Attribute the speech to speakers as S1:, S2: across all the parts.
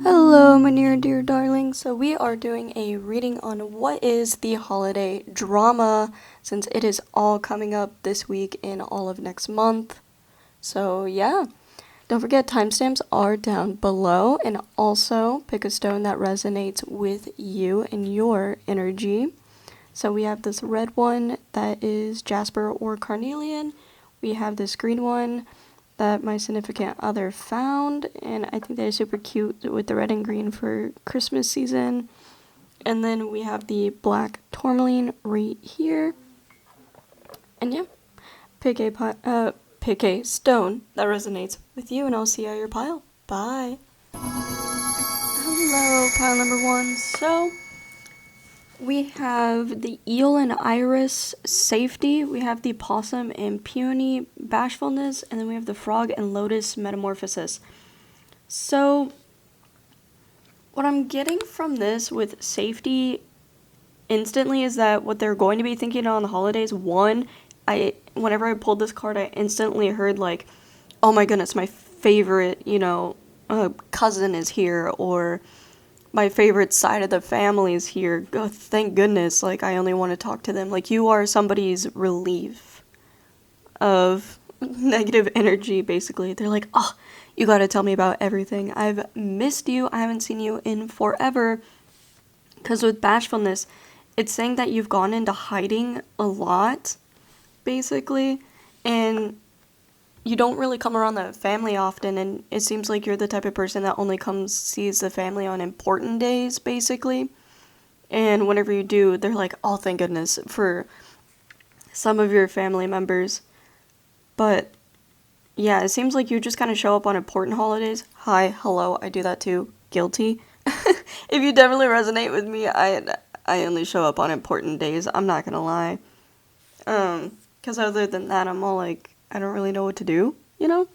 S1: Hello, my near and dear darling. So we are doing a reading on what is the holiday drama, since it is all coming up this week and all of next month. So yeah, don't forget timestamps are down below, and also pick a stone that resonates with you and your energy. So we have this red one that is jasper or carnelian. We have this green one that my significant other found, and I think they're super cute with the red and green for Christmas season. And then we have the black tourmaline right here. And yeah, pick a stone that resonates with you, and I'll see you at your pile. Bye. Hello, pile number 1. So we have the eel and iris, safety. We have the possum and peony, bashfulness. And then we have the frog and lotus, metamorphosis. So what I'm getting from this with safety instantly is that what they're going to be thinking on the holidays, whenever I pulled this card, I instantly heard like, oh my goodness, my favorite, cousin is here, or my favorite side of the family is here. Oh, thank goodness, like, I only want to talk to them. Like, you are somebody's relief of negative energy, basically. They're like, oh, you gotta tell me about everything. I've missed you. I haven't seen you in forever. Because with bashfulness, it's saying that you've gone into hiding a lot, basically, and you don't really come around the family often, and it seems like you're the type of person that only sees the family on important days, basically. And whenever you do, they're like, oh, thank goodness, for some of your family members. But yeah, it seems like you just kind of show up on important holidays. Hi, hello, I do that too. Guilty. If you definitely resonate with me, I only show up on important days. I'm not gonna lie. Because other than that, I'm all like, I don't really know what to do, And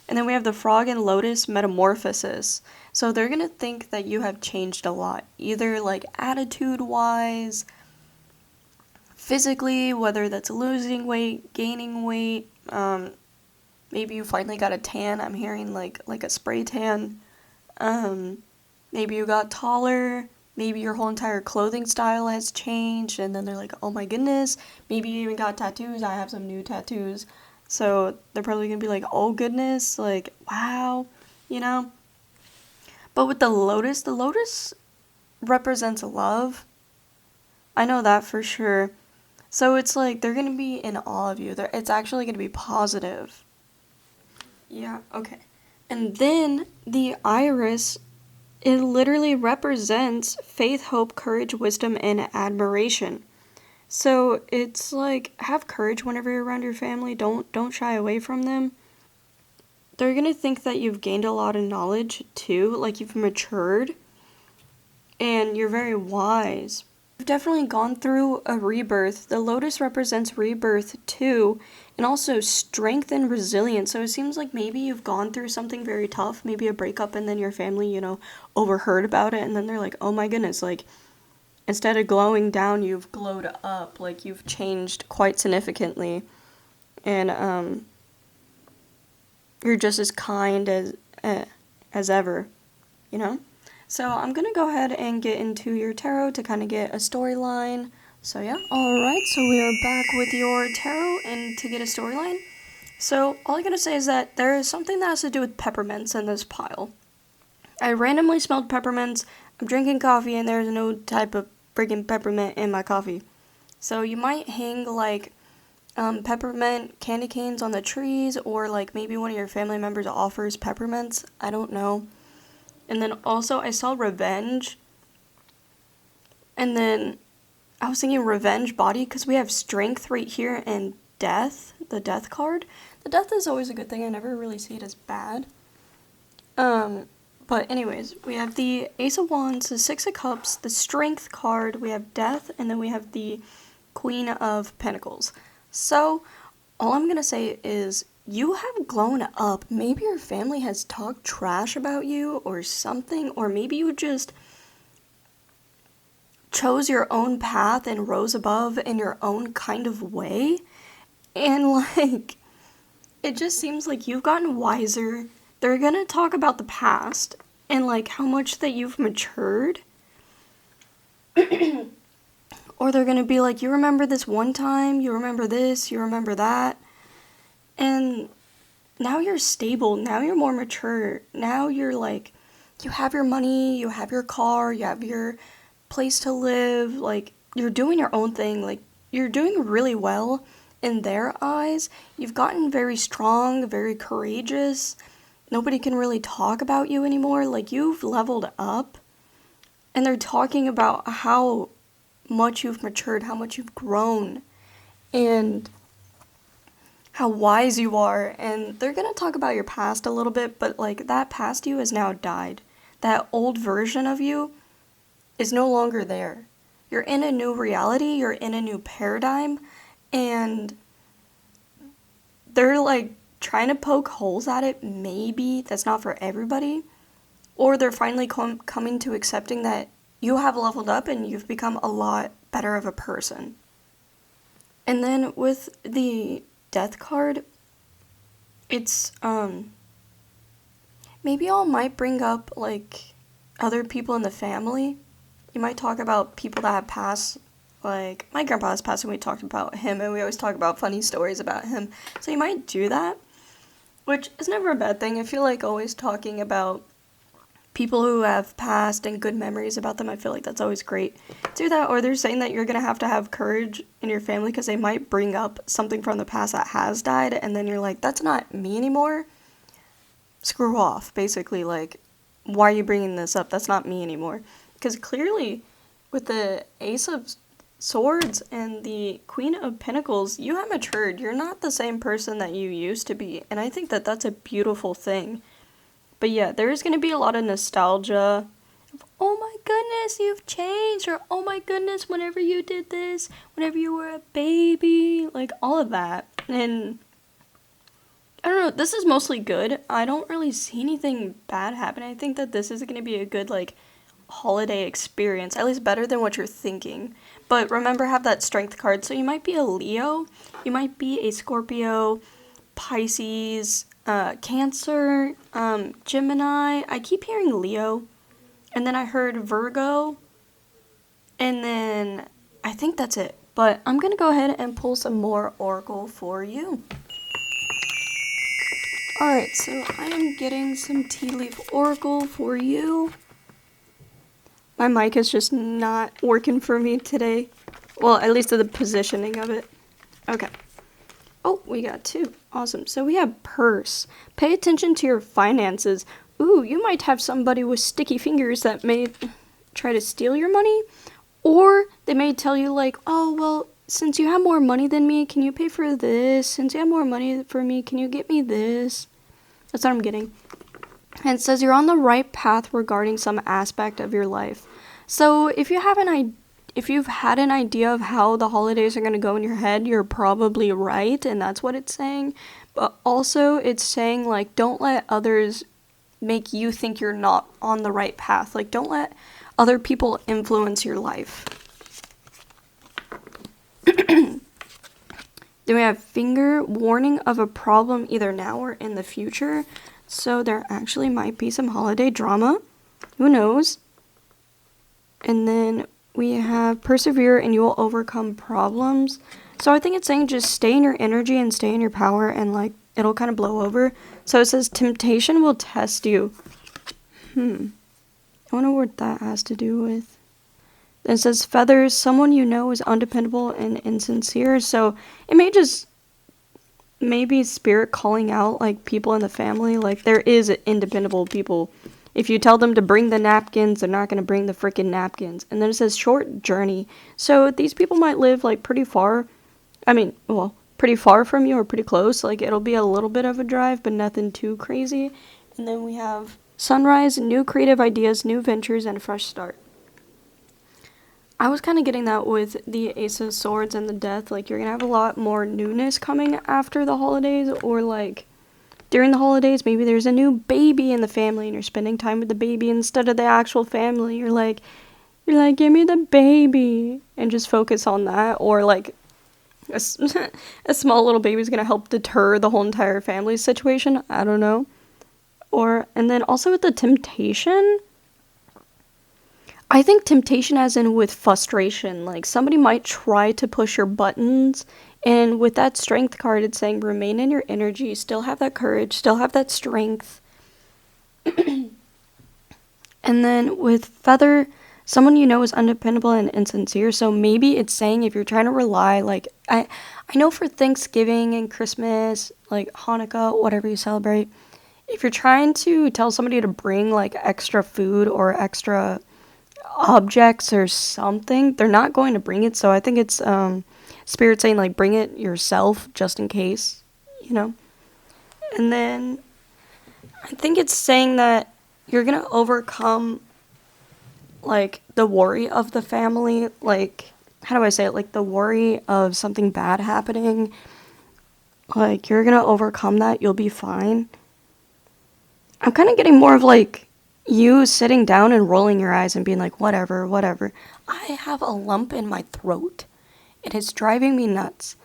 S1: then we have the frog and lotus, metamorphosis. So they're gonna think that you have changed a lot, either like attitude-wise, physically, whether that's losing weight, gaining weight. Maybe you finally got a tan. I'm hearing like a spray tan. Maybe you got taller. Maybe your whole entire clothing style has changed, and then they're like, oh my goodness. Maybe you even got tattoos. I have some new tattoos. So they're probably gonna be like, oh goodness, like, wow, But with the lotus represents love. I know that for sure. So it's like they're gonna be in awe of you. It's actually gonna be positive. Yeah, okay. And then the iris, it literally represents faith, hope, courage, wisdom, and admiration. So it's like, have courage whenever you're around your family. Don't shy away from them. They're gonna think that you've gained a lot of knowledge too, like you've matured, and you're very wise. You've definitely gone through a rebirth. The lotus represents rebirth too, and also strength and resilience. So it seems like maybe you've gone through something very tough, maybe a breakup, and then your family, overheard about it, and then they're like, oh my goodness, like, instead of glowing down, you've glowed up, like, you've changed quite significantly, and, you're just as kind as ever, So I'm gonna go ahead and get into your tarot to kind of get a storyline. So yeah, alright, so we are back with your tarot, and to get a storyline. So all I gotta say is that there is something that has to do with peppermints in this pile. I randomly smelled peppermints. I'm drinking coffee, and there's no type of friggin' peppermint in my coffee. So you might hang like peppermint candy canes on the trees, or like maybe one of your family members offers peppermints. I don't know. And then also I saw revenge. And then I was thinking revenge body, because we have strength right here and death, the death card. The death is always a good thing. I never really see it as bad. But anyways, we have the Ace of Wands, the Six of Cups, the Strength card, we have Death, and then we have the Queen of Pentacles. So, all I'm gonna say is, you have grown up. Maybe your family has talked trash about you or something, or maybe you just chose your own path and rose above in your own kind of way. And like, it just seems like you've gotten wiser. They're gonna talk about the past and like how much that you've matured. Or they're gonna be like, you remember this one time, you remember this, you remember that. And now you're stable, now you're more mature, now you're like, you have your money, you have your car, you have your place to live, like, you're doing your own thing, like, you're doing really well in their eyes. You've gotten very strong, very courageous. Nobody can really talk about you anymore, like, you've leveled up. And they're talking about how much you've matured, how much you've grown, and how wise you are. And they're gonna talk about your past a little bit, but like that past you has now died. That old version of you is no longer there. You're in a new reality, you're in a new paradigm, and they're like trying to poke holes at it. Maybe that's not for everybody. Or they're finally coming to accepting that you have leveled up and you've become a lot better of a person. And then with the death card, it's, maybe y'all might bring up, like, other people in the family. You might talk about people that have passed, like, my grandpa has passed and we talked about him, and we always talk about funny stories about him. So you might do that, which is never a bad thing. I feel like always talking about people who have passed and good memories about them, I feel like that's always great. Do that, or they're saying that you're going to have courage in your family because they might bring up something from the past that has died, and then you're like, that's not me anymore. Screw off, basically, like, why are you bringing this up? That's not me anymore. Because clearly, with the Ace of Swords and the Queen of Pentacles, you have matured. You're not the same person that you used to be, and I think that that's a beautiful thing. But yeah, there is going to be a lot of nostalgia of, oh my goodness, you've changed, or oh my goodness, whenever you did this, whenever you were a baby, like all of that. And I don't know, this is mostly good. I don't really see anything bad happen. I think that this is going to be a good, like, holiday experience, at least better than what you're thinking. But remember, have that strength card, so you might be a Leo, you might be a Scorpio, Pisces, Cancer, Gemini. I keep hearing Leo, and then I heard Virgo, and then I think that's it. But I'm gonna go ahead and pull some more Oracle for you. Alright, so I am getting some tea leaf Oracle for you. My mic is just not working for me today. Well, at least the positioning of it. Okay. Oh, we got two. Awesome. So we have purse. Pay attention to your finances. Ooh, you might have somebody with sticky fingers that may try to steal your money. Or they may tell you like, oh, well, since you have more money than me, can you pay for this? Since you have more money for me, can you get me this? That's what I'm getting. And it says you're on the right path regarding some aspect of your life. So if you've had an idea of how the holidays are going to go in your head, you're probably right, and that's what it's saying. But also, it's saying, like, don't let others make you think you're not on the right path. Like, don't let other people influence your life. Then we have finger, warning of a problem either now or in the future. So there actually might be some holiday drama. Who knows? And then we have persevere and you will overcome problems. So I think it's saying just stay in your energy and stay in your power, and like it'll kind of blow over. So it says temptation will test you. I wonder what that has to do with. Then it says feathers, someone you know is undependable and insincere. So it may just maybe spirit calling out like people in the family. Like there is independable people. If you tell them to bring the napkins, they're not going to bring the freaking napkins. And then it says short journey. So these people might live like pretty far. Pretty far from you or pretty close. Like it'll be a little bit of a drive, but nothing too crazy. And then we have sunrise, new creative ideas, new ventures, and a fresh start. I was kind of getting that with the Ace of Swords and the Death. Like you're going to have a lot more newness coming after the holidays, or like during the holidays, maybe there's a new baby in the family and you're spending time with the baby instead of the actual family. You're like, give me the baby and just focus on that. Or like a, a small little baby is going to help deter the whole entire family situation. I don't know. And then also with the temptation, I think temptation as in with frustration. Like, somebody might try to push your buttons, and with that strength card, it's saying remain in your energy, still have that courage, still have that strength. And then with feather, someone you know is undependable and insincere. So maybe it's saying if you're trying to rely, like, I know for Thanksgiving and Christmas, like Hanukkah, whatever you celebrate, if you're trying to tell somebody to bring like extra food or extra objects or something, they're not going to bring it. So I think it's spirit saying like bring it yourself just in case, you know. And then I think it's saying that you're gonna overcome like the worry of the family, like, how do I say it, like the worry of something bad happening. Like, you're gonna overcome that, you'll be fine. I'm kind of getting more of like you sitting down and rolling your eyes and being like, whatever, whatever. I have a lump in my throat. It is driving me nuts.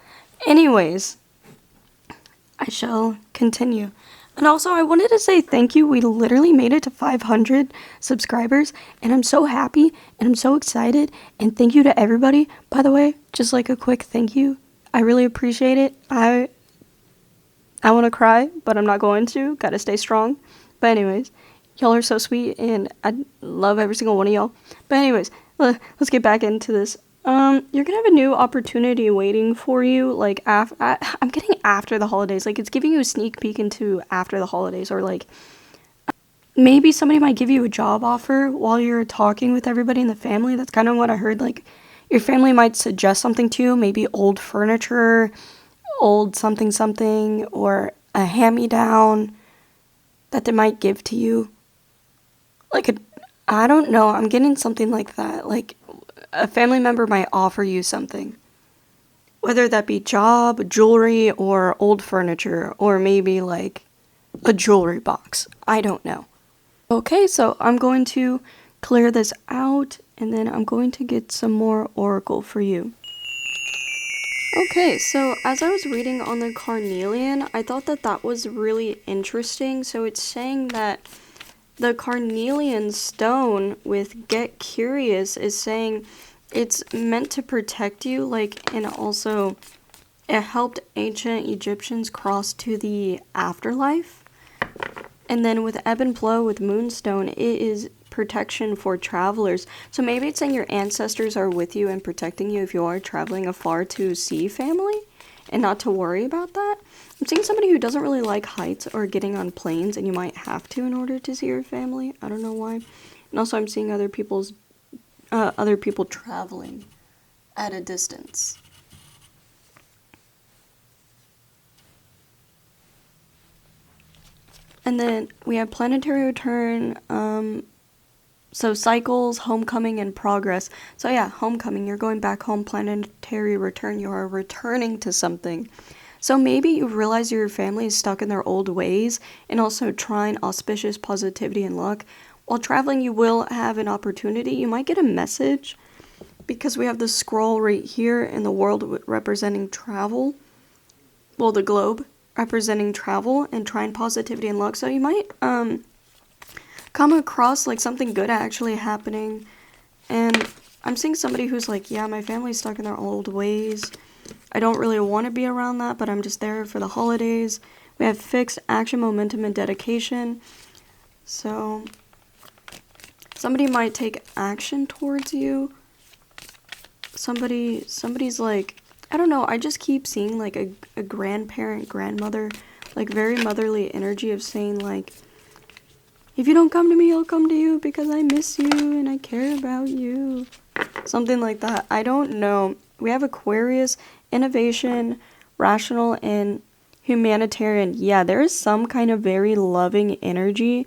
S1: Anyways, I shall continue. And also, I wanted to say thank you. We literally made it to 500 subscribers, and I'm so happy, and I'm so excited, and thank you to everybody. By the way, just like a quick thank you. I really appreciate it. I want to cry, but I'm not going to. Gotta stay strong. But anyways, y'all are so sweet, and I love every single one of y'all. But anyways, let's get back into this. You're gonna have a new opportunity waiting for you, like, I'm getting after the holidays, like, it's giving you a sneak peek into after the holidays, or, like, maybe somebody might give you a job offer while you're talking with everybody in the family. That's kind of what I heard, like, your family might suggest something to you, maybe old furniture, old something, or a hand-me-down that they might give to you, like, I don't know, I'm getting something like that, like, a family member might offer you something, whether that be job, jewelry, or old furniture, or maybe like a jewelry box. I don't know. Okay, so I'm going to clear this out, and then I'm going to get some more oracle for you. Okay, so as I was reading on the carnelian, I thought that was really interesting. So it's saying that the carnelian stone with Get Curious is saying it's meant to protect you, like, and also it helped ancient Egyptians cross to the afterlife. And then with Ebb and Flow with Moonstone, it is protection for travelers. So maybe it's saying your ancestors are with you and protecting you if you are traveling afar to see family, and not to worry about that. I'm seeing somebody who doesn't really like heights or getting on planes, and you might have to in order to see your family. I don't know why. And also I'm seeing other people traveling at a distance. And then we have planetary return, so cycles, homecoming, and progress. So yeah, homecoming, you're going back home. Planetary return, you are returning to something. So maybe you realize your family is stuck in their old ways, and also trying auspicious positivity and luck. While traveling, you will have an opportunity. You might get a message, because we have the scroll right here in the world representing travel. Well, the globe representing travel and trying positivity and luck. So you might come across like something good actually happening. And I'm seeing somebody who's like, yeah, my family's stuck in their old ways. I don't really want to be around that, but I'm just there for the holidays. We have fixed action, momentum, and dedication. So somebody might take action towards you. Somebody's like, I don't know, I just keep seeing like a grandparent, grandmother, like very motherly energy of saying like, if you don't come to me, I'll come to you because I miss you and I care about you. Something like that. I don't know. We have Aquarius, innovation, rational, and humanitarian. Yeah, there is some kind of very loving energy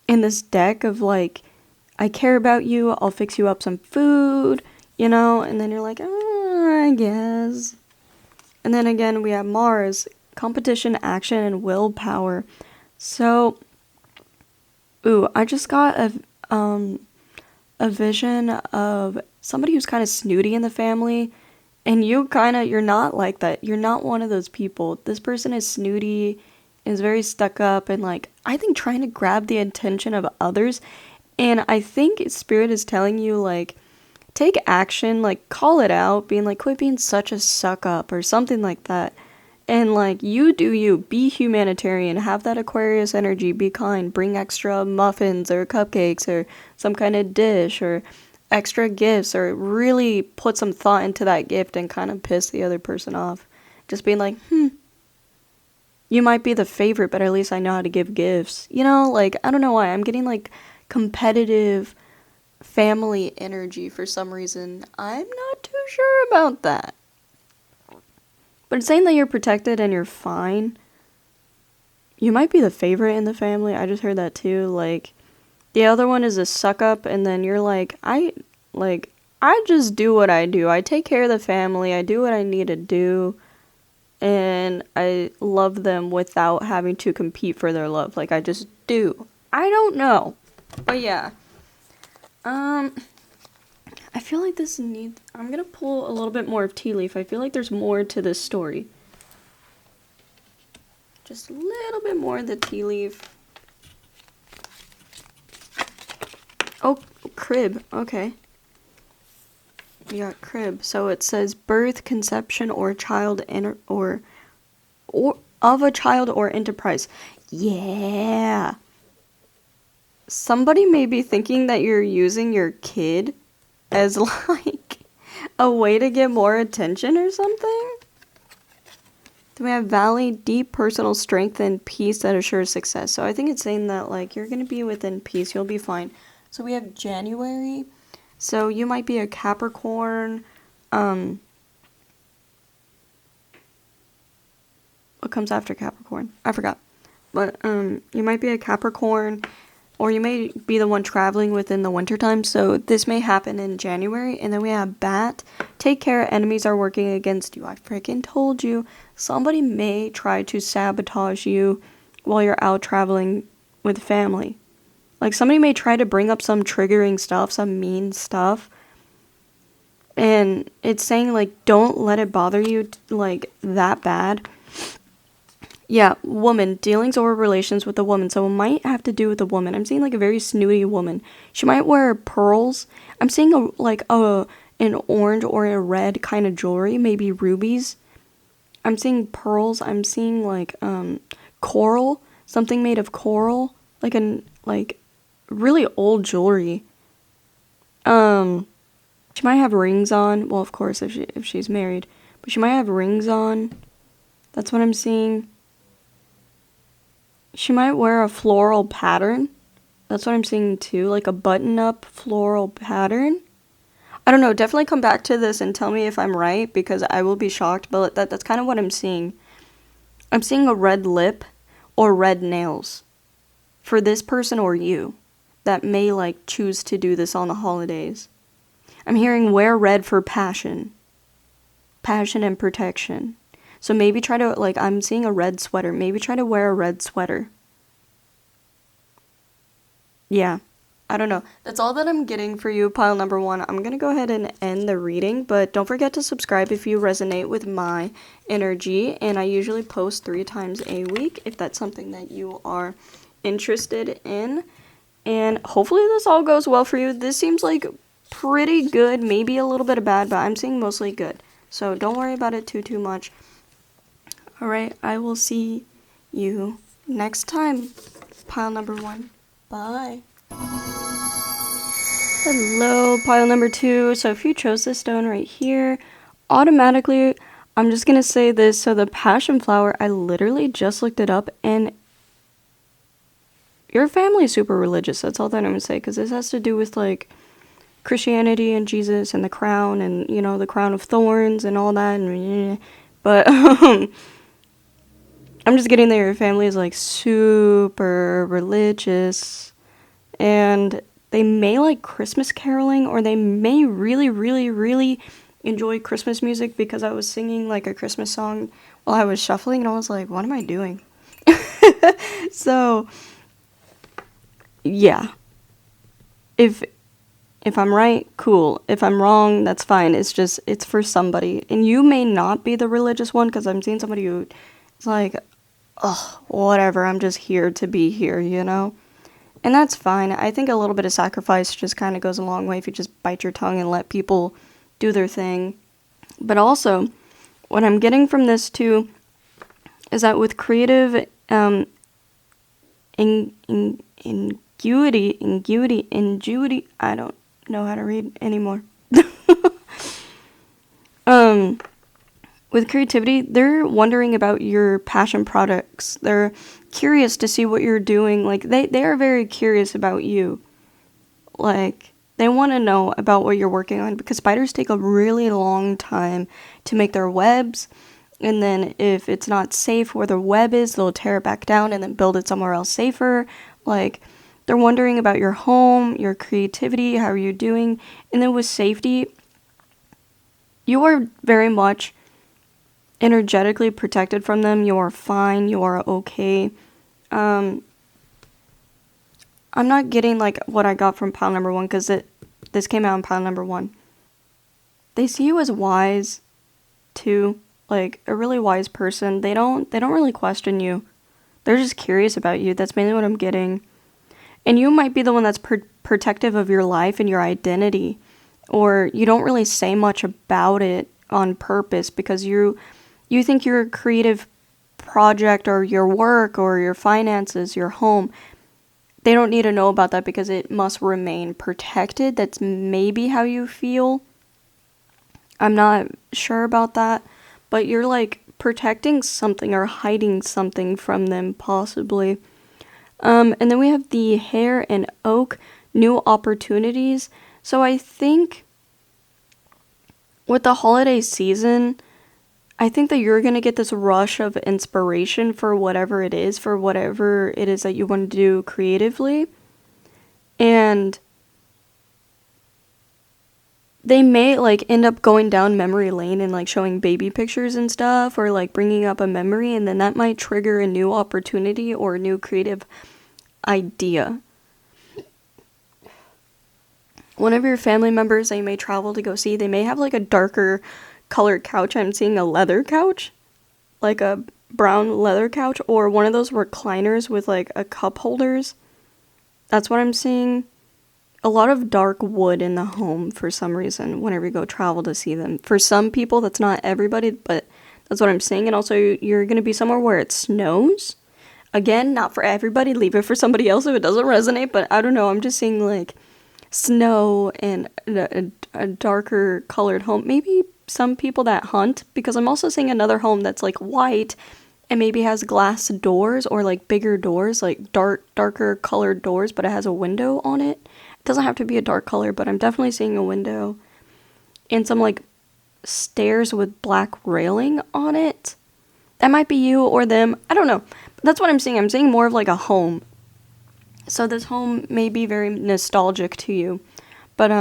S1: in this deck of like, I care about you, I'll fix you up some food, you know, and then you're like, I guess. And then again, we have Mars, competition, action, and willpower. So, I just got a vision of somebody who's kind of snooty in the family And you're not like that. You're not one of those people. This person is snooty, is very stuck up, and like, I think trying to grab the attention of others. And I think Spirit is telling you, like, take action, like, call it out, being like, quit being such a suck up or something like that. And like, you do you, be humanitarian, have that Aquarius energy, be kind, bring extra muffins or cupcakes or some kind of dish or extra gifts, or really put some thought into that gift and kind of piss the other person off. Just being like, you might be the favorite, but at least I know how to give gifts. You know, like, I don't know why. I'm getting like competitive family energy for some reason. I'm not too sure about that. But it's saying that you're protected and you're fine. You might be the favorite in the family. I just heard that too. Like, the other one is a suck up, and then you're like, I just do what I do. I take care of the family. I do what I need to do. And I love them without having to compete for their love. Like, I just do. I don't know. But yeah. I feel like this needs... I'm gonna pull a little bit more of tea leaf. I feel like there's more to this story. Just a little bit more of the tea leaf. Oh, crib. Okay. We got crib. So it says birth, conception, or child or of a child or enterprise. Yeah. Somebody may be thinking that you're using your kid as like a way to get more attention or something. Then we have Valley, deep personal strength and peace that assures success. So I think it's saying that like you're going to be within peace. You'll be fine. So we have January. So you might be a Capricorn. What comes after Capricorn? I forgot. But you might be a Capricorn, or you may be the one traveling within the wintertime. So this may happen in January. And then we have Bat. Take care, enemies are working against you. I freaking told you. Somebody may try to sabotage you while you're out traveling with family. Like, somebody may try to bring up some triggering stuff, some mean stuff. And it's saying, like, don't let it bother you, like, that bad. Yeah, woman. Dealings or relations with a woman. So it might have to do with a woman. I'm seeing, like, a very snooty woman. She might wear pearls. I'm seeing, an orange or a red kind of jewelry. Maybe rubies. I'm seeing pearls. I'm seeing, like, coral. Something made of coral. Really old jewelry. She might have rings on. Well, of course, if she's married. But she might have rings on. That's what I'm seeing. She might wear a floral pattern. That's what I'm seeing too. Like a button-up floral pattern. I don't know. Definitely come back to this and tell me if I'm right, because I will be shocked. But that's kind of what I'm seeing. I'm seeing a red lip or red nails for this person or you that may like choose to do this on the holidays. I'm hearing wear red for passion and protection. So maybe try to, like, I'm seeing a red sweater. Maybe try to wear a red sweater. Yeah. I don't know. That's all that I'm getting for you, pile number 1. I'm going to go ahead and end the reading, but don't forget to subscribe if you resonate with my energy. And I usually post 3 times a week if that's something that you are interested in. And hopefully this all goes well for you. This seems like pretty good, maybe a little bit of bad, but I'm seeing mostly good. So don't worry about it too much. Alright, I will see you next time, pile number 1. Bye. Hello, pile number 2. So if you chose this stone right here, automatically, I'm just going to say this. So the passion flower, I literally just looked it up, and your family is super religious. That's all that I'm going to say, because this has to do with, like, Christianity and Jesus and the crown and, you know, the crown of thorns and all that. But, I'm just getting that your family is, like, super religious, and they may like Christmas caroling, or they may really enjoy Christmas music, because I was singing, like, a Christmas song while I was shuffling, and I was like, what am I doing? So, yeah. If If I'm right, cool. If I'm wrong, that's fine. It's for somebody. And you may not be the religious one, because I'm seeing somebody who is like, ugh, whatever, I'm just here to be here, you know? And that's fine. I think a little bit of sacrifice just kind of goes a long way if you just bite your tongue and let people do their thing. But also, what I'm getting from this too is that with creative ingenuity, I don't know how to read anymore. With creativity, they're wondering about your passion products. They're curious to see what you're doing. Like, they are very curious about you. Like, they want to know about what you're working on, because spiders take a really long time to make their webs. And then if it's not safe where the web is, they'll tear it back down and then build it somewhere else safer. Like, they're wondering about your home, your creativity, how are you doing. And then with safety, you are very much energetically protected from them. You are fine. You are okay. I'm not getting like what I got from pile number 1, because this came out in pile number 1. They see you as wise too, like a really wise person. They don't really question you. They're just curious about you. That's mainly what I'm getting. And you might be the one that's protective of your life and your identity, or you don't really say much about it on purpose because you think your creative project or your work or your finances, your home, they don't need to know about that because it must remain protected. That's maybe how you feel. I'm not sure about that, but you're like protecting something or hiding something from them, possibly. And then we have the hare and oak, new opportunities. So I think with the holiday season, I think that you're going to get this rush of inspiration for whatever it is that you want to do creatively. And they may like end up going down memory lane and like showing baby pictures and stuff, or like bringing up a memory, and then that might trigger a new opportunity or a new creative idea. One of your family members that you may travel to go see, they may have like a darker colored couch. I'm seeing a leather couch, like a brown leather couch, or one of those recliners with like a cup holders. That's what I'm seeing. A lot of dark wood in the home for some reason whenever you go travel to see them. For some people, that's not everybody, but that's what I'm seeing. And also, you're going to be somewhere where it snows. Again, not for everybody. Leave it for somebody else if it doesn't resonate. But I don't know. I'm just seeing like snow and a darker colored home. Maybe some people that hunt, because I'm also seeing another home that's like white and maybe has glass doors or like bigger doors, like darker colored doors, but it has a window on it. It doesn't have to be a dark color, but I'm definitely seeing a window and some like stairs with black railing on it. That might be you or them. I don't know. But that's what I'm seeing. I'm seeing more of like a home. So this home may be very nostalgic to you. But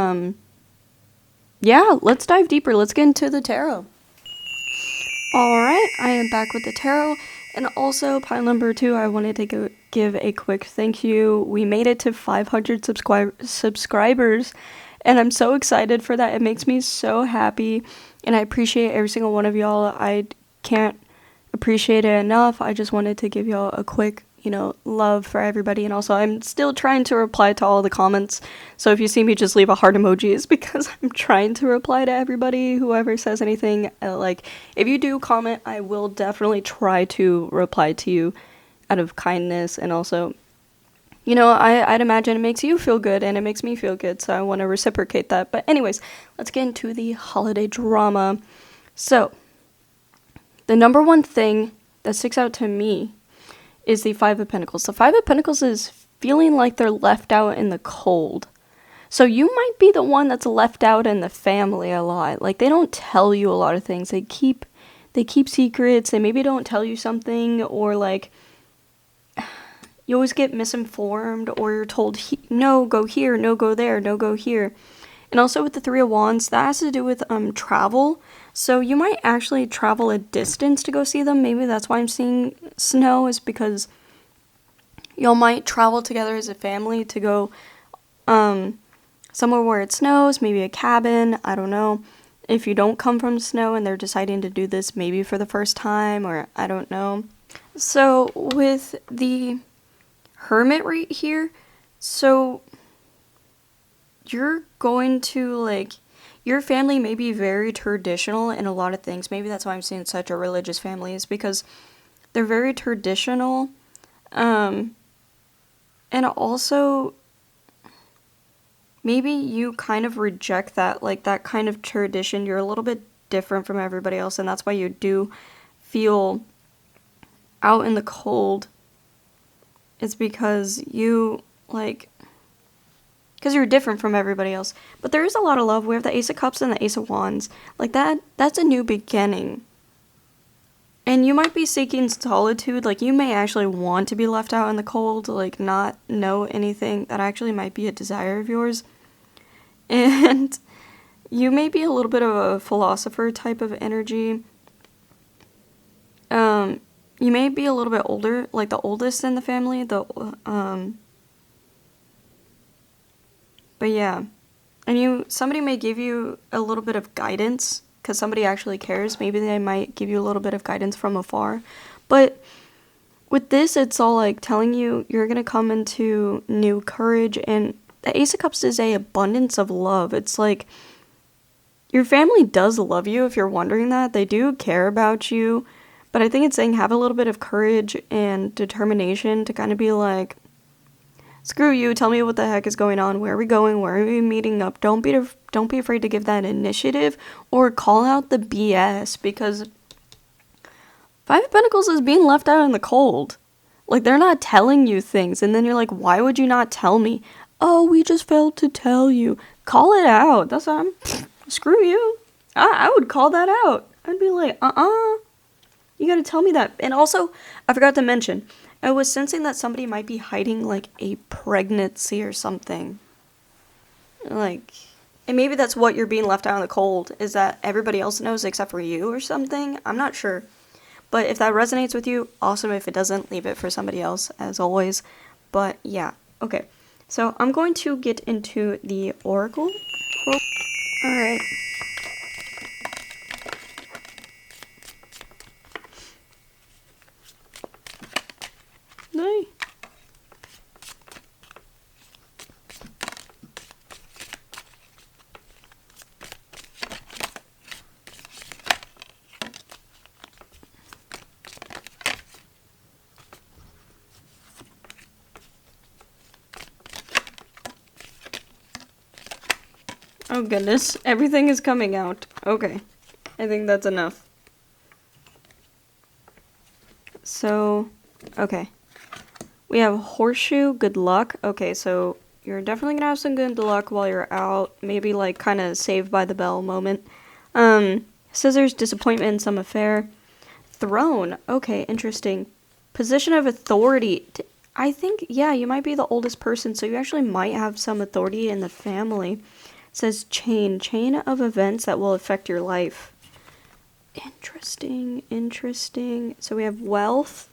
S1: yeah, let's dive deeper. Let's get into the tarot. Alright, I am back with the tarot. And also, pile number 2, I wanted to give a quick thank you. We made it to 500 subscribers, and I'm so excited for that. It makes me so happy, and I appreciate every single one of y'all. I can't appreciate it enough. I just wanted to give y'all a quick, love for everybody. And also, I'm still trying to reply to all the comments. So if you see me just leave a heart emoji, it's because I'm trying to reply to everybody, whoever says anything. If you do comment, I will definitely try to reply to you out of kindness. And also, I'd imagine it makes you feel good and it makes me feel good. So I want to reciprocate that. But anyways, let's get into the holiday drama. So the number one thing that sticks out to me is the Five of Pentacles. The Five of Pentacles is feeling like they're left out in the cold. So you might be the one that's left out in the family a lot. Like, they don't tell you a lot of things. They keep secrets. They maybe don't tell you something, or like you always get misinformed, or you're told, no, go here, no, go there, no, go here. And also with the Three of Wands, that has to do with travel. So you might actually travel a distance to go see them. Maybe that's why I'm seeing snow, is because y'all might travel together as a family to go somewhere where it snows, maybe a cabin, I don't know. If you don't come from snow and they're deciding to do this maybe for the first time, or I don't know. So with the Hermit right here, so you're going to, like, your family may be very traditional in a lot of things. Maybe that's why I'm seeing such a religious family, is because they're very traditional. And also, maybe you kind of reject that, like, that kind of tradition. You're a little bit different from everybody else, and that's why you do feel out in the cold. It's because you, like, because you're different from everybody else. But there is a lot of love. We have the Ace of Cups and the Ace of Wands. Like, that's a new beginning. And you might be seeking solitude. Like, you may actually want to be left out in the cold, like, not know anything. That actually might be a desire of yours. And you may be a little bit of a philosopher type of energy. You may be a little bit older, like the oldest in the family. But yeah. And somebody may give you a little bit of guidance, because somebody actually cares. Maybe they might give you a little bit of guidance from afar. But with this, it's all like telling you you're going to come into new courage. And the Ace of Cups is a abundance of love. It's like your family does love you, if you're wondering that. They do care about you. But I think it's saying have a little bit of courage and determination to kind of be like, screw you, tell me what the heck is going on, where are we going, where are we meeting up. Don't be afraid to give that initiative or call out the BS, because Five of Pentacles is being left out in the cold. Like, they're not telling you things, and then you're like, why would you not tell me? Oh, we just failed to tell you. Call it out. That's what screw you. I would call that out. I'd be like, you gotta tell me that. And also, I forgot to mention, I was sensing that somebody might be hiding, like, a pregnancy or something. Like, and maybe that's what you're being left out in the cold, is that everybody else knows except for you or something. I'm not sure. But if that resonates with you, awesome. If it doesn't, leave it for somebody else, as always. But yeah, okay. So I'm going to get into the Oracle. Alright. Nay. Oh goodness, everything is coming out. Okay, I think that's enough. So, okay. We have Horseshoe, good luck. Okay, so you're definitely gonna have some good luck while you're out. Maybe, like, kind of Saved by the Bell moment. Scissors, disappointment in some affair. Throne, okay, interesting. Position of authority. I think, yeah, you might be the oldest person, so you actually might have some authority in the family. It says chain of events that will affect your life. Interesting. So we have wealth.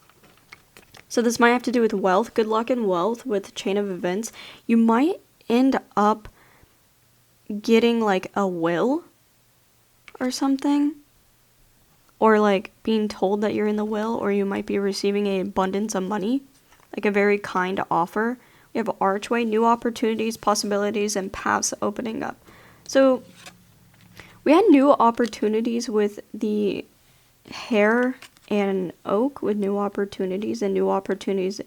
S1: So this might have to do with wealth. Good luck in wealth with chain of events. You might end up getting, like, a will or something. Or, like, being told that you're in the will. Or you might be receiving an abundance of money. Like a very kind offer. We have archway, new opportunities, possibilities, and paths opening up. So we had new opportunities with the hare and oak, with new opportunities and new opportunities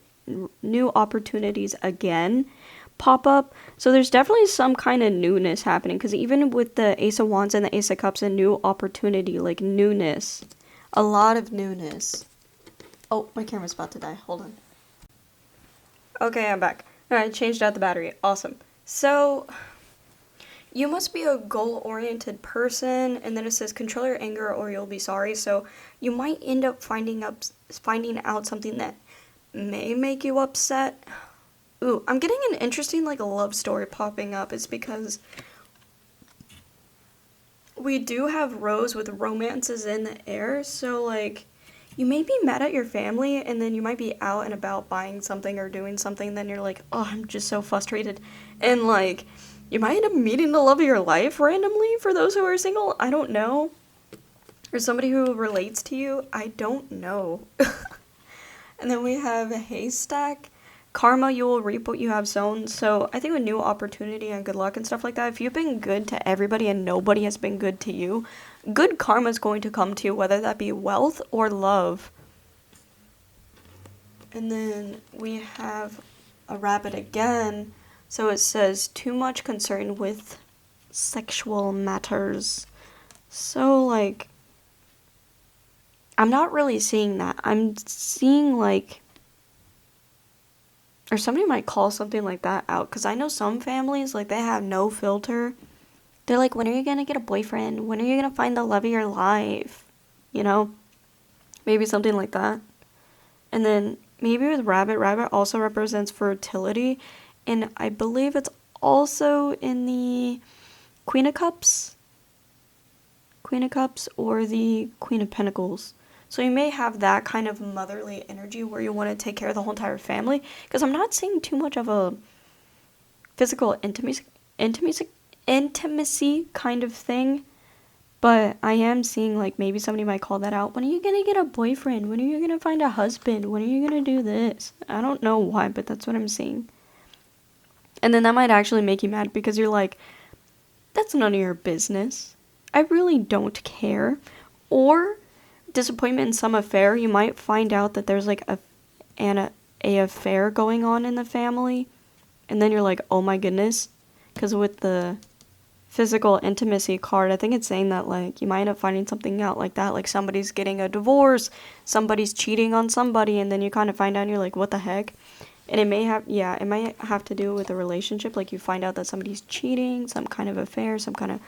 S1: again pop up. So there's definitely some kind of newness happening, because even with the Ace of Wands and the Ace of Cups, a new opportunity, like newness, a lot of newness. Oh, my camera's about to die. Hold on. Okay, I'm back. I changed out the battery. Awesome. So you must be a goal-oriented person, and then it says control your anger or you'll be sorry. So you might end up finding out something that may make you upset. Ooh, I'm getting an interesting, like, love story popping up. It's because we do have Rose with romances in the air. So, like, you may be mad at your family, and then you might be out and about buying something or doing something, then you're like, oh, I'm just so frustrated. And, like, You might end up meeting the love of your life randomly for those who are single. I don't know. Or somebody who relates to you. I don't know. And then we have a haystack. Karma, you will reap what you have sown. So I think with new opportunity and good luck and stuff like that, if you've been good to everybody and nobody has been good to you, good karma is going to come to you, whether that be wealth or love. And then we have a rabbit again. So it says, too much concern with sexual matters. So, like, I'm not really seeing that. I'm seeing, like, or somebody might call something like that out. Because I know some families, like, they have no filter. They're like, when are you going to get a boyfriend? When are you going to find the love of your life? You know? Maybe something like that. And then maybe with rabbit also represents fertility. And I believe it's also in the Queen of Cups. Queen of Cups or the Queen of Pentacles. So you may have that kind of motherly energy where you want to take care of the whole entire family. Because I'm not seeing too much of a physical intimacy kind of thing. But I am seeing, like, maybe somebody might call that out. When are you going to get a boyfriend? When are you going to find a husband? When are you going to do this? I don't know why, but that's what I'm seeing. And then that might actually make you mad because you're like, that's none of your business. I really don't care. Or disappointment in some affair. You might find out that there's, like, an affair going on in the family. And then you're like, oh my goodness. Because with the physical intimacy card, I think it's saying that, like, you might end up finding something out like that, like somebody's getting a divorce, somebody's cheating on somebody, and then you kind of find out and you're like, what the heck? And it might have to do with a relationship, like you find out that somebody's cheating, some kind of affair, some kind of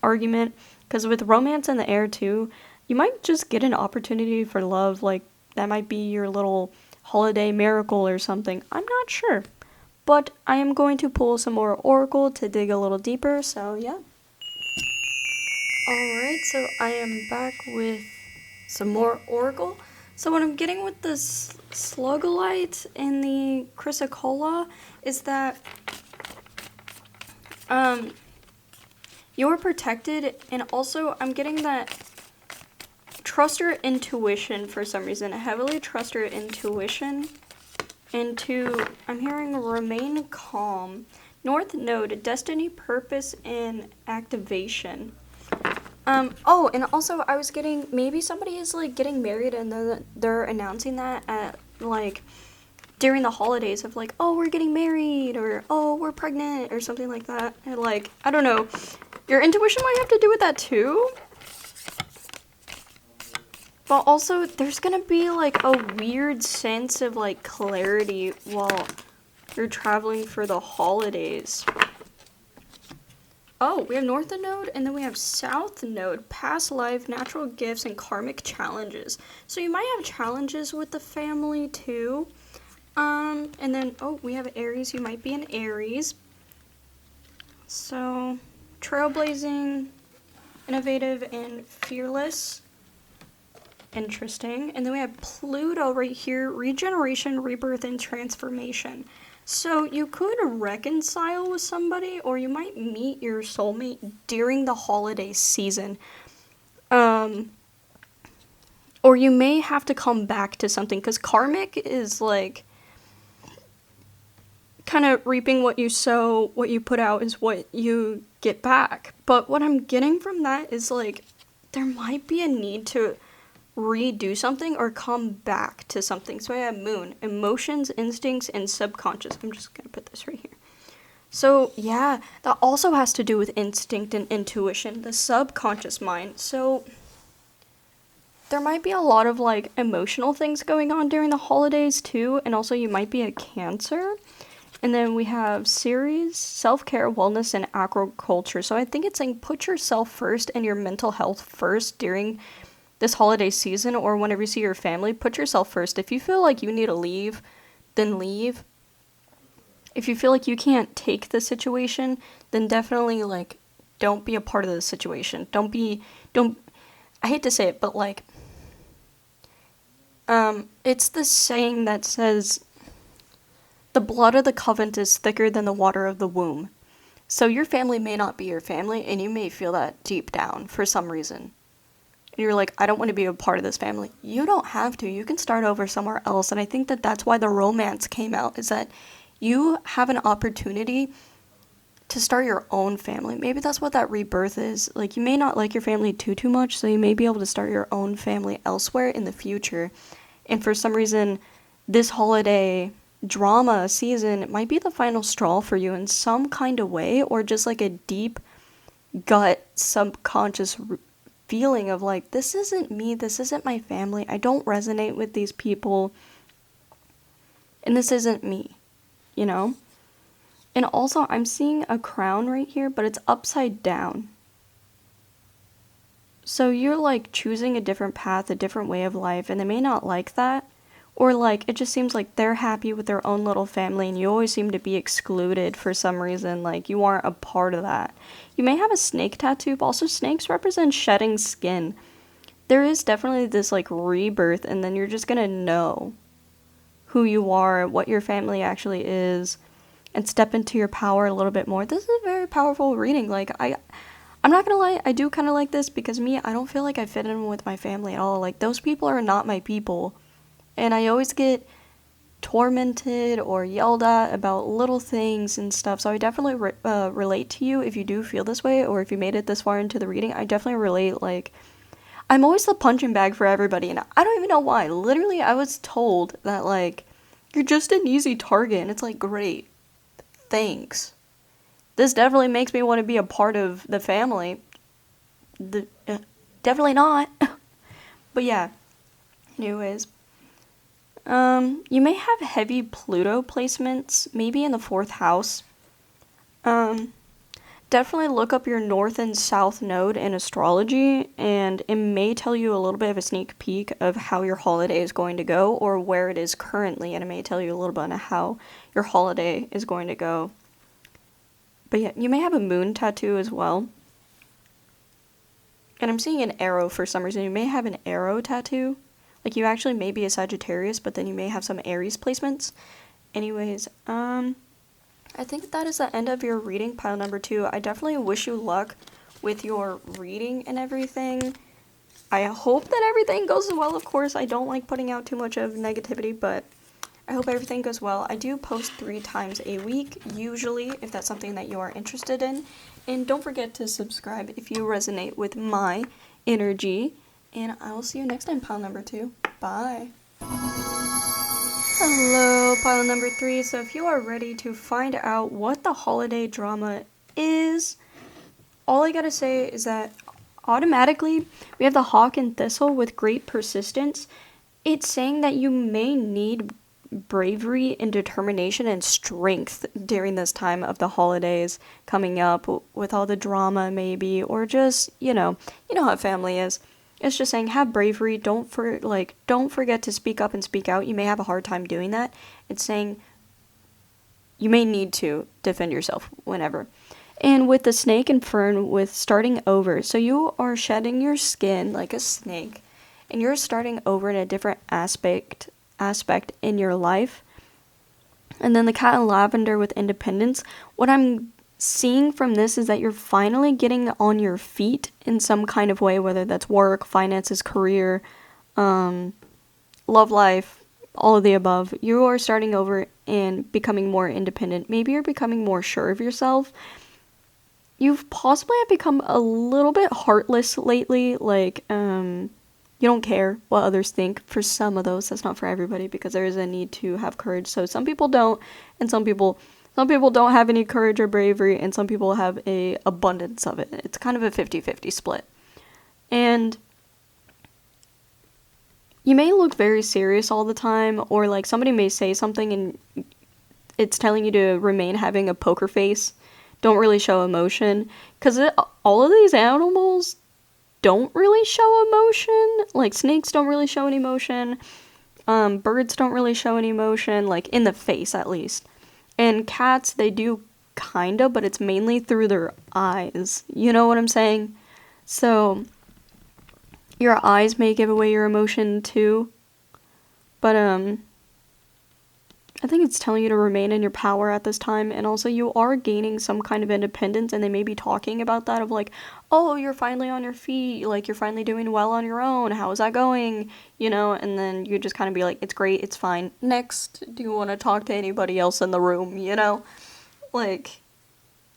S1: argument, because with romance in the air too, you might just get an opportunity for love, like that might be your little holiday miracle or something. I'm not sure. But I am going to pull some more oracle to dig a little deeper, so yeah. Alright, so I am back with some more oracle. So what I'm getting with this Slugolite and the Chrysocolla is that you're protected, and also I'm getting that trust your intuition for some reason. Heavily trust your intuition. I'm hearing remain calm. North Node, destiny, purpose, and activation. And also I was getting, maybe somebody is, like, getting married and then they're announcing that at, like, during the holidays of, like, oh, we're getting married, or, oh, we're pregnant, or something like that. And, like, I don't know. Your intuition might have to do with that too. But also, there's gonna be, like, a weird sense of, like, clarity while you're traveling for the holidays. Oh, we have North Node, and then we have South Node, past life, natural gifts, and karmic challenges. So you might have challenges with the family, too. And then, we have Aries. You might be an Aries. So, trailblazing, innovative, and fearless. Interesting. And then we have Pluto right here, regeneration, rebirth, and transformation. So you could reconcile with somebody, or you might meet your soulmate during the holiday season. Or you may have to come back to something, because karmic is, like, kind of reaping what you sow, what you put out is what you get back. But what I'm getting from that is, like, there might be a need to redo something or come back to something. So I have moon, emotions, instincts, and subconscious. I'm just gonna put this right here. So yeah, that also has to do with instinct and intuition, the subconscious mind. So there might be a lot of, like, emotional things going on during the holidays too, and also you might be a Cancer. And then we have Ceres, self-care, wellness, and agriculture. So I think it's saying put yourself first and your mental health first during this holiday season, or whenever you see your family. Put yourself first. If you feel like you need to leave, then leave. If you feel like you can't take the situation, then definitely, like, don't be a part of the situation. I hate to say it, but, like, it's the saying that says, the blood of the covenant is thicker than the water of the womb. So your family may not be your family, and you may feel that deep down for some reason. And you're like, I don't want to be a part of this family. You don't have to. You can start over somewhere else. And I think that that's why the romance came out, is that you have an opportunity to start your own family. Maybe that's what that rebirth is. Like, you may not like your family too much, so you may be able to start your own family elsewhere in the future. And for some reason, this holiday drama season might be the final straw for you in some kind of way, or just like a deep gut subconscious feeling of like, this isn't me, this isn't my family, I don't resonate with these people, and this isn't me, you know? And also, I'm seeing a crown right here, but it's upside down. So you're like choosing a different path, a different way of life, and they may not like that. Or like, it just seems like they're happy with their own little family, and you always seem to be excluded for some reason, like you aren't a part of that. You may have a snake tattoo, but also snakes represent shedding skin. There is definitely this like rebirth, and then you're just gonna know who you are, what your family actually is, and step into your power a little bit more. This is a very powerful reading. Like, I'm not gonna lie, I do kind of like this, because me, I don't feel like I fit in with my family at all. Like, those people are not my people. And I always get tormented or yelled at about little things and stuff. So I definitely relate to you if you do feel this way, or if you made it this far into the reading. I definitely relate. Like, I'm always the punching bag for everybody, and I don't even know why. Literally, I was told that, like, you're just an easy target, and it's like, great, thanks. This definitely makes me want to be a part of the family. Definitely not. But yeah, anyways. You may have heavy Pluto placements, maybe in the 4th house. Definitely look up your north and south node in astrology, and it may tell you a little bit of a sneak peek of how your holiday is going to go, or where it is currently, and it may tell you a little bit on how your holiday is going to go. But yeah, you may have a moon tattoo as well. And I'm seeing an arrow for some reason. You may have an arrow tattoo. Like, you actually may be a Sagittarius, but then you may have some Aries placements. Anyways, I think that is the end of your reading, pile number 2. I definitely wish you luck with your reading and everything. I hope that everything goes well, of course. I don't like putting out too much of negativity, but I hope everything goes well. I do post 3 times a week, usually, if that's something that you are interested in. And don't forget to subscribe if you resonate with my energy. And I will see you next time, pile number 2. Bye. Hello, pile number 3. So if you are ready to find out what the holiday drama is, all I gotta say is that automatically we have the hawk and thistle with great persistence. It's saying that you may need bravery and determination and strength during this time of the holidays coming up, with all the drama maybe, or just, you know how family is. It's just saying, have bravery. Don't forget to speak up and speak out. You may have a hard time doing that. It's saying you may need to defend yourself whenever. And with the snake and fern, with starting over, so you are shedding your skin like a snake, and you're starting over in a different aspect in your life. And then the cat and lavender with independence. What I'm seeing from this is that you're finally getting on your feet in some kind of way, whether that's work, finances, career, love life, all of the above. You are starting over and becoming more independent. Maybe you're becoming more sure of yourself. You've possibly become a little bit heartless lately, like, you don't care what others think. For some of those, that's not for everybody, because there is a need to have courage. So some people don't, and some people don't have any courage or bravery, and some people have a abundance of it. It's kind of a 50-50 split. And you may look very serious all the time, or like somebody may say something and it's telling you to remain having a poker face. Don't really show emotion, because all of these animals don't really show emotion. Like, snakes don't really show any emotion. Birds don't really show any emotion, like in the face at least. And cats, they do kinda, but it's mainly through their eyes. You know what I'm saying? So your eyes may give away your emotion too. But I think it's telling you to remain in your power at this time, and also you are gaining some kind of independence, and they may be talking about that of like, oh, you're finally on your feet, like you're finally doing well on your own, how's that going, and then you just kind of be like, it's great, it's fine, next, do you want to talk to anybody else in the room, like,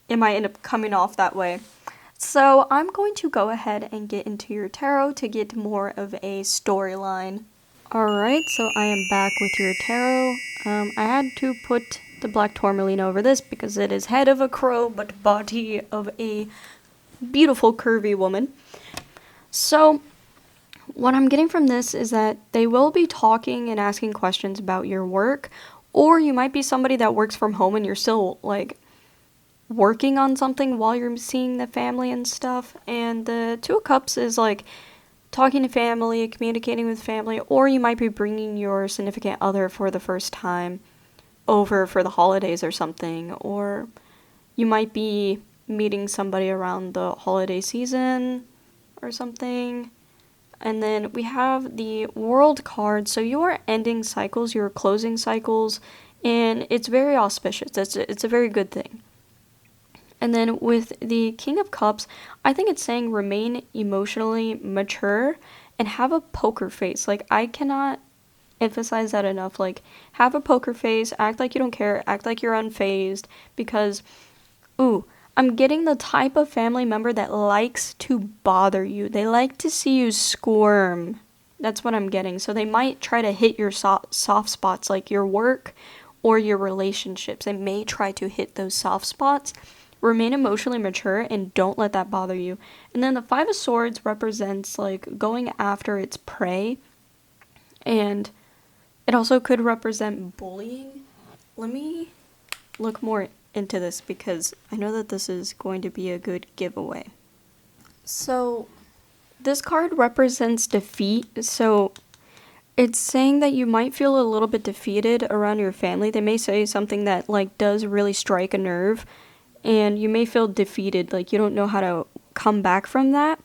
S1: it might end up coming off that way. So I'm going to go ahead and get into your tarot to get more of a storyline. Alright, so I am back with your tarot. I had to put the black tourmaline over this because it is head of a crow but body of a beautiful curvy woman. So what I'm getting from this is that they will be talking and asking questions about your work, or you might be somebody that works from home and you're still like working on something while you're seeing the family and stuff. And the Two of Cups is like talking to family, communicating with family, or you might be bringing your significant other for the first time over for the holidays or something, or you might be meeting somebody around the holiday season or something. And then we have the World card, so you are ending cycles, you're closing cycles, and it's very auspicious. It's a very good thing. And then with the King of Cups, I think it's saying remain emotionally mature and have a poker face. Like, I cannot emphasize that enough. Like, have a poker face, act like you don't care, act like you're unfazed, because, I'm getting the type of family member that likes to bother you. They like to see you squirm. That's what I'm getting. So they might try to hit your soft spots, like your work or your relationships. They may try to hit those soft spots. Remain emotionally mature and don't let that bother you. And then the Five of Swords represents like going after its prey. And it also could represent bullying. Let me look more into this because I know that this is going to be a good giveaway. So this card represents defeat. So it's saying that you might feel a little bit defeated around your family. They may say something that like does really strike a nerve. And you may feel defeated, like you don't know how to come back from that.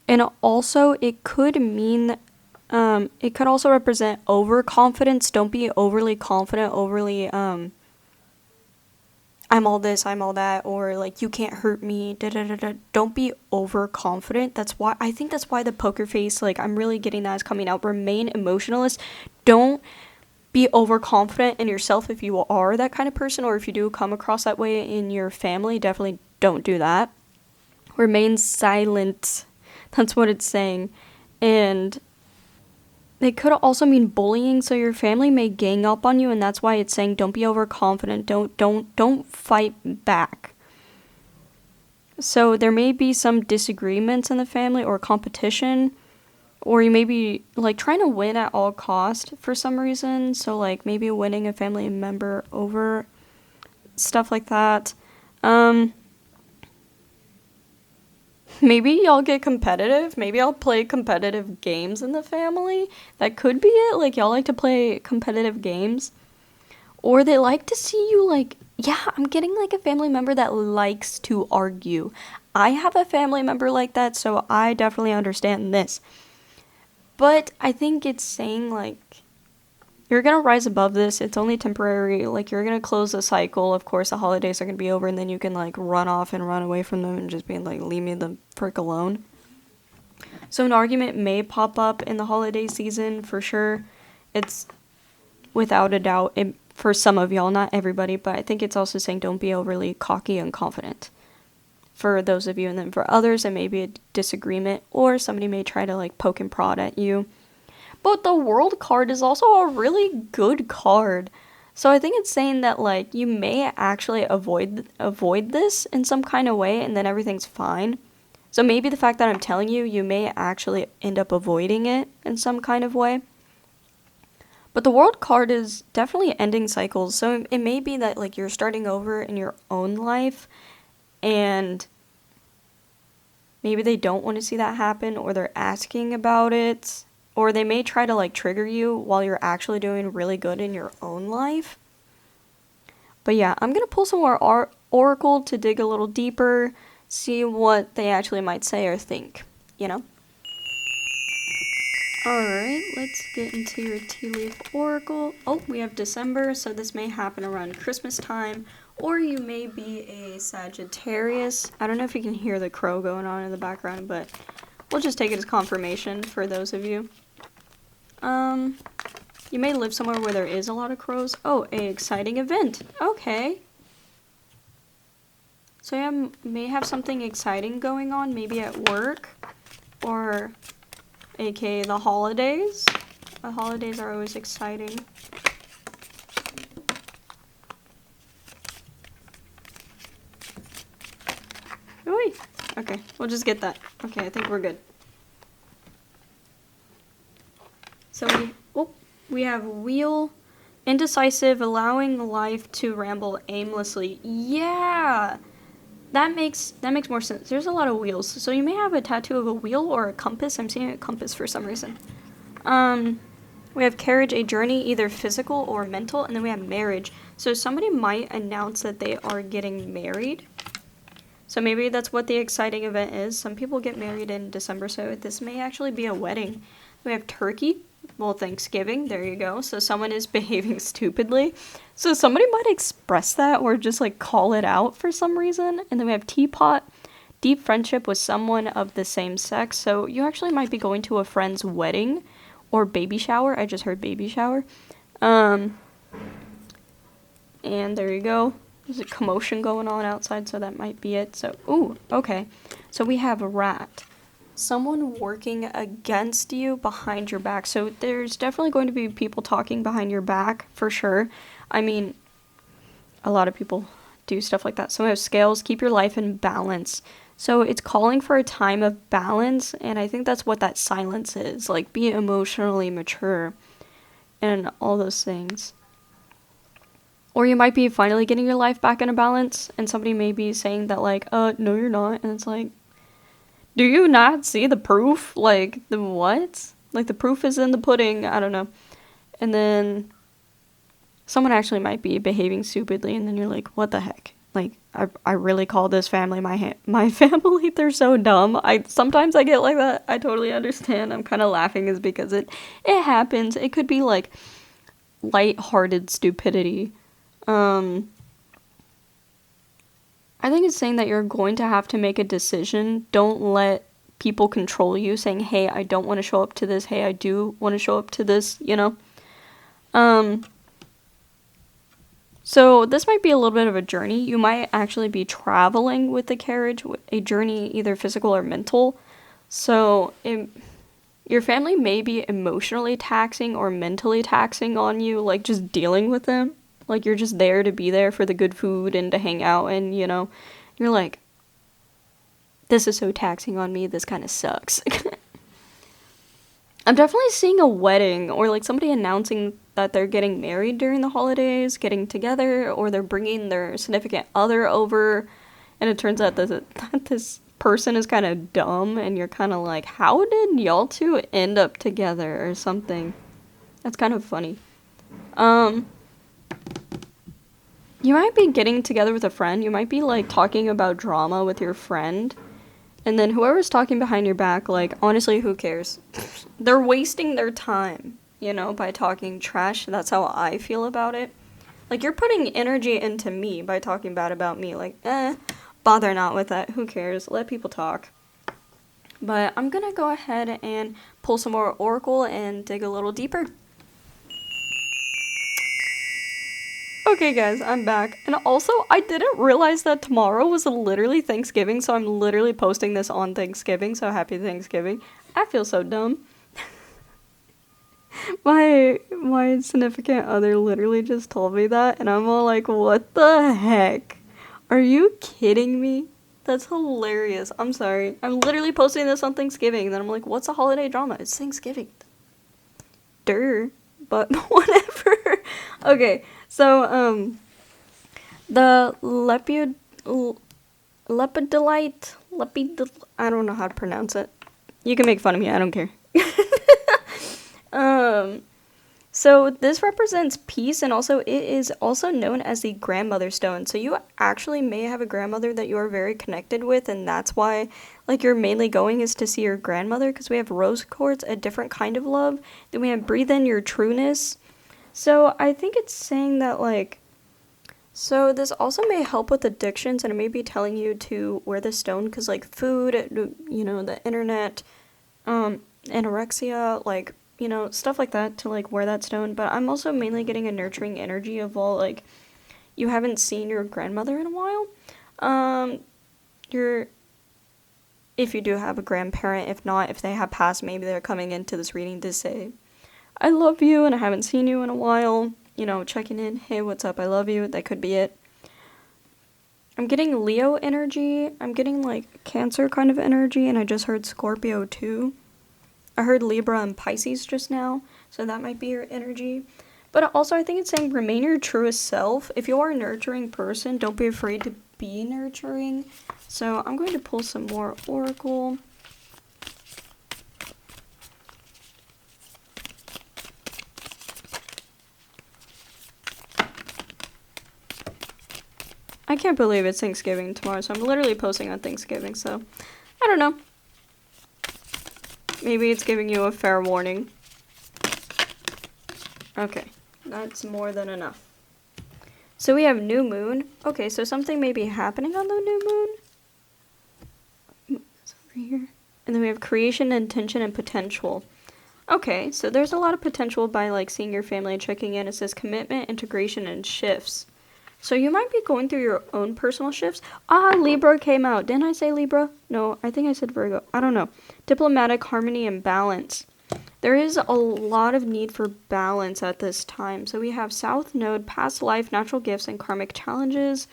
S1: And also, it could mean, it could also represent overconfidence. Don't be overly confident, overly, I'm all this, I'm all that, or like, you can't hurt me, da-da-da-da. Don't be overconfident. I think that's why the poker face, like, I'm really getting that is coming out. Remain emotionalist. Don't be overconfident in yourself if you are that kind of person, or if you do come across that way in your family, definitely don't do that. Remain silent. That's what it's saying. And it could also mean bullying, so your family may gang up on you, and that's why it's saying don't be overconfident. Don't fight back. So there may be some disagreements in the family or competition. Or you may be, like, trying to win at all cost for some reason. So, like, maybe winning a family member over, stuff like that. Maybe y'all get competitive. Maybe I'll play competitive games in the family. That could be it. Like, y'all like to play competitive games. Or they like to see you, like, yeah, I'm getting, like, a family member that likes to argue. I have a family member like that, so I definitely understand this. But I think it's saying, like, you're going to rise above this. It's only temporary. Like, you're going to close the cycle. Of course, the holidays are going to be over, and then you can, like, run off and run away from them and just be like, leave me the frick alone. So an argument may pop up in the holiday season, for sure. It's, without a doubt, for some of y'all, not everybody, but I think it's also saying don't be overly cocky and confident. For those of you, and then for others, it may be a disagreement, or somebody may try to like poke and prod at you. But the World card is also a really good card. So I think it's saying that like you may actually avoid this in some kind of way, and then everything's fine. So maybe the fact that I'm telling you, you may actually end up avoiding it in some kind of way. But the World card is definitely ending cycles. So it may be that like you're starting over in your own life, and maybe they don't want to see that happen, or they're asking about it, or they may try to like trigger you while you're actually doing really good in your own life. But yeah, I'm gonna pull some more oracle to dig a little deeper, see what they actually might say or think, Alright, let's get into your tea leaf oracle. Oh, we have December, so this may happen around Christmas time, or you may be a Sagittarius. I don't know if you can hear the crow going on in the background, but we'll just take it as confirmation for those of you. You may live somewhere where there is a lot of crows. Oh, a exciting event. Okay. So you may have something exciting going on, maybe at work, or aka the holidays. The holidays are always exciting. Oi. Okay, we'll just get that. Okay, I think we're good. So we have wheel, indecisive, allowing life to ramble aimlessly. Yeah, that makes more sense. There's a lot of wheels, so you may have a tattoo of a wheel or a compass. I'm seeing a compass for some reason. We have carriage, a journey, either physical or mental, and then we have marriage. So somebody might announce that they are getting married. So maybe that's what the exciting event is. Some people get married in December, so this may actually be a wedding. We have turkey. Well, Thanksgiving, there you go. So someone is behaving stupidly. So somebody might express that or just like call it out for some reason. And then we have teapot, deep friendship with someone of the same sex. So you actually might be going to a friend's wedding or baby shower. I just heard baby shower. And there you go. There's a commotion going on outside, so that might be it. So, ooh, okay. So we have a rat. Someone working against you behind your back. So there's definitely going to be people talking behind your back, for sure. I mean, a lot of people do stuff like that. So we have scales, keep your life in balance. So it's calling for a time of balance, and I think that's what that silence is. Like, be emotionally mature and all those things. Or you might be finally getting your life back in a balance, and somebody may be saying that, like, no, you're not. And it's like, do you not see the proof? Like, the what? Like, the proof is in the pudding. I don't know. And then someone actually might be behaving stupidly, and then you're like, what the heck? Like, I really call this family my family. They're so dumb. Sometimes I get like that. I totally understand. I'm kind of laughing is because it happens. It could be, like, light-hearted stupidity. I think it's saying that you're going to have to make a decision. Don't let people control you, saying, hey, I don't want to show up to this. Hey, I do want to show up to this, you know? So this might be a little bit of a journey. You might actually be traveling with the carriage, a journey either physical or mental. So your family may be emotionally taxing or mentally taxing on you, like just dealing with them. Like, you're just there to be there for the good food and to hang out, and, you know, you're like, this is so taxing on me, this kind of sucks. I'm definitely seeing a wedding, or, like, somebody announcing that they're getting married during the holidays, getting together, or they're bringing their significant other over, and it turns out that this person is kind of dumb, and you're kind of like, how did y'all two end up together, or something? That's kind of funny. You might be getting together with a friend. You might be, like, talking about drama with your friend. And then whoever's talking behind your back, like, honestly, who cares? They're wasting their time, you know, by talking trash. That's how I feel about it. Like, you're putting energy into me by talking bad about me. Like, bother not with that. Who cares? Let people talk. But I'm gonna go ahead and pull some more oracle and dig a little deeper. Okay, guys, I'm back. And also, I didn't realize that tomorrow was literally Thanksgiving, so I'm literally posting this on Thanksgiving, so happy Thanksgiving. I feel so dumb. My significant other literally just told me that, and I'm all like, what the heck? Are you kidding me? That's hilarious. I'm sorry. I'm literally posting this on Thanksgiving, and then I'm like, what's a holiday drama? It's Thanksgiving. Durr. But whatever. Okay, so, the lepidolite, I don't know how to pronounce it. You can make fun of me, I don't care. So this represents peace, and also it is also known as the grandmother stone. So you actually may have a grandmother that you are very connected with, and that's why like you're mainly going is to see your grandmother, because we have rose quartz, a different kind of love. Then we have breathe in your trueness. So I think it's saying that like, so this also may help with addictions, and it may be telling you to wear the stone because like food, the internet, anorexia, like, stuff like that, to like wear that stone. But I'm also mainly getting a nurturing energy of all like you haven't seen your grandmother in a while. You're If you do have a grandparent, if not, if they have passed, maybe they're coming into this reading to say, I love you and I haven't seen you in a while. Checking in, hey, what's up? I love you. That could be it. I'm getting Leo energy. I'm getting like Cancer kind of energy, and I just heard Scorpio too. I heard Libra and Pisces just now, so that might be your energy. But also, I think it's saying remain your truest self. If you are a nurturing person, don't be afraid to be nurturing. So I'm going to pull some more Oracle. I can't believe it's Thanksgiving tomorrow, so I'm literally posting on Thanksgiving, so I don't know. Maybe it's giving you a fair warning. Okay, that's more than enough. So we have new moon. Okay, so something may be happening on the new moon. It's over here. And then we have creation, intention, and potential. Okay, so there's a lot of potential by like seeing your family and checking in. It says commitment, integration, and shifts. So you might be going through your own personal shifts. Libra came out. Didn't I say Libra? No, I think I said Virgo. I don't know. Diplomatic, harmony, and balance. There is a lot of need for balance at this time. So we have South Node, past life, natural gifts, and karmic challenges.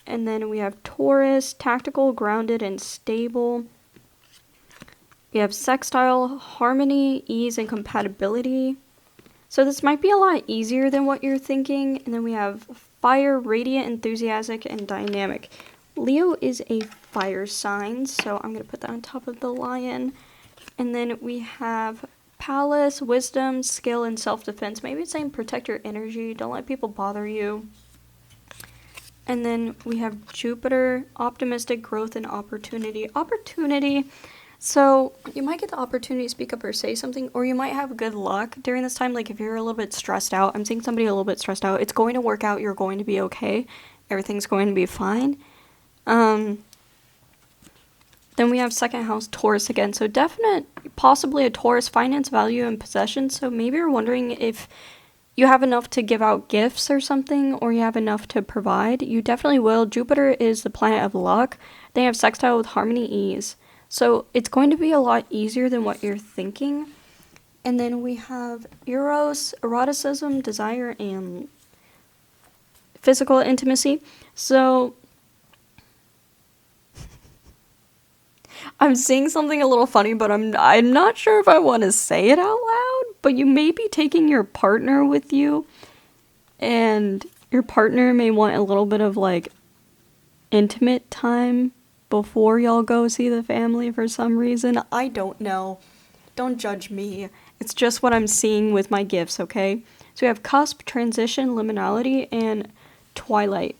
S1: And then we have Taurus, tactical, grounded, and stable. We have sextile, harmony, ease, and compatibility. So this might be a lot easier than what you're thinking. And then we have fire, radiant, enthusiastic, and dynamic. Leo is a fire sign, so I'm going to put that on top of the lion. And then we have palace, wisdom, skill, and self-defense. Maybe it's saying protect your energy. Don't let people bother you. And then we have Jupiter, optimistic, growth, and opportunity. Opportunity. So you might get the opportunity to speak up or say something, or you might have good luck during this time. Like if you're a little bit stressed out, I'm seeing somebody a little bit stressed out. It's going to work out. You're going to be okay. Everything's going to be fine. Then we have second house, Taurus again. So definite, possibly a Taurus, finance, value, and possession. So maybe you're wondering if you have enough to give out gifts or something, or you have enough to provide. You definitely will. Jupiter is the planet of luck. They have sextile with harmony, ease. So it's going to be a lot easier than what you're thinking. And then we have Eros, eroticism, desire, and physical intimacy. So I'm seeing something a little funny, but I'm not sure if I want to say it out loud. But you may be taking your partner with you, and your partner may want a little bit of like intimate time before y'all go see the family for some reason. I don't know. Don't judge me. It's just what I'm seeing with my gifts, okay? So we have cusp, transition, liminality, and twilight.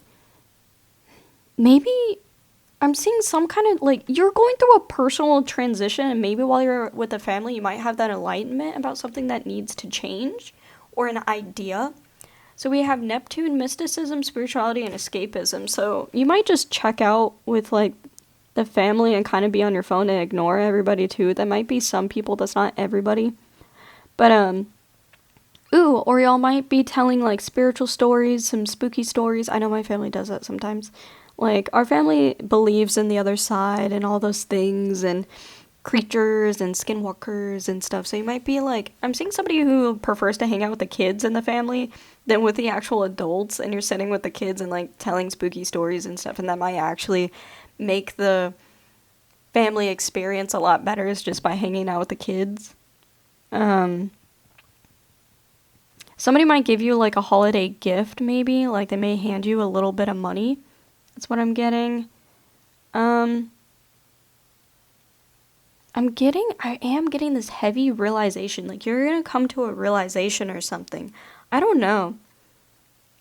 S1: Maybe I'm seeing some kind of like you're going through a personal transition, and maybe while you're with the family you might have that enlightenment about something that needs to change or an idea. So we have Neptune, mysticism, spirituality, and escapism. So you might just check out with like the family and kind of be on your phone and ignore everybody too. That might be some people, that's not everybody. But or y'all might be telling like spiritual stories, some spooky stories. I know my family does that sometimes. Like our family believes in the other side and all those things and creatures and skinwalkers and stuff. So you might be like, I'm seeing somebody who prefers to hang out with the kids in the family than with the actual adults, and you're sitting with the kids and like telling spooky stories and stuff, and that might actually make the family experience a lot better is just by hanging out with the kids. Somebody might give you like a holiday gift, maybe like they may hand you a little bit of money. That's what I'm getting. I am getting this heavy realization. Like, you're gonna come to a realization or something. I don't know.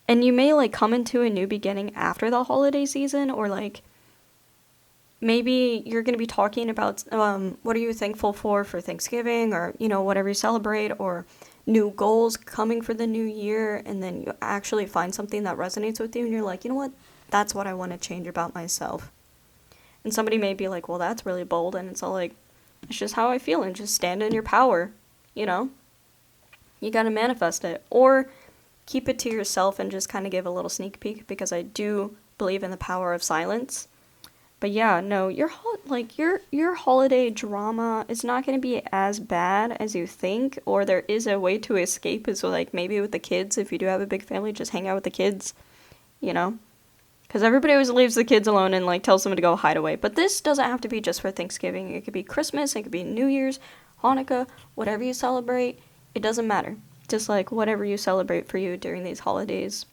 S1: And you may, like, come into a new beginning after the holiday season, or, like, maybe you're gonna be talking about, what are you thankful for Thanksgiving, or, whatever you celebrate, or new goals coming for the new year, and then you actually find something that resonates with you, and you're like, you know what? That's what I want to change about myself. And somebody may be like, well, that's really bold, and it's all like, it's just how I feel, and just stand in your power, you know? You gotta manifest it. Or keep it to yourself and just kind of give a little sneak peek, because I do believe in the power of silence. But yeah, no, your holiday drama is not going to be as bad as you think, or there is a way to escape, is like maybe with the kids. If you do have a big family, just hang out with the kids, you know? Because everybody always leaves the kids alone and, like, tells them to go hide away. But this doesn't have to be just for Thanksgiving. It could be Christmas, it could be New Year's, Hanukkah, whatever you celebrate. It doesn't matter. Just, like, whatever you celebrate for you during these holidays.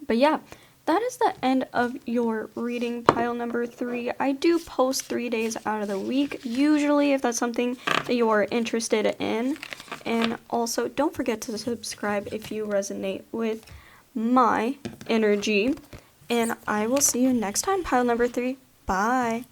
S1: But yeah, that is the end of your reading pile number 3. I do post 3 days out of the week, usually, if that's something that you are interested in. And also, don't forget to subscribe if you resonate with my energy. And I will see you next time, pile number 3. Bye.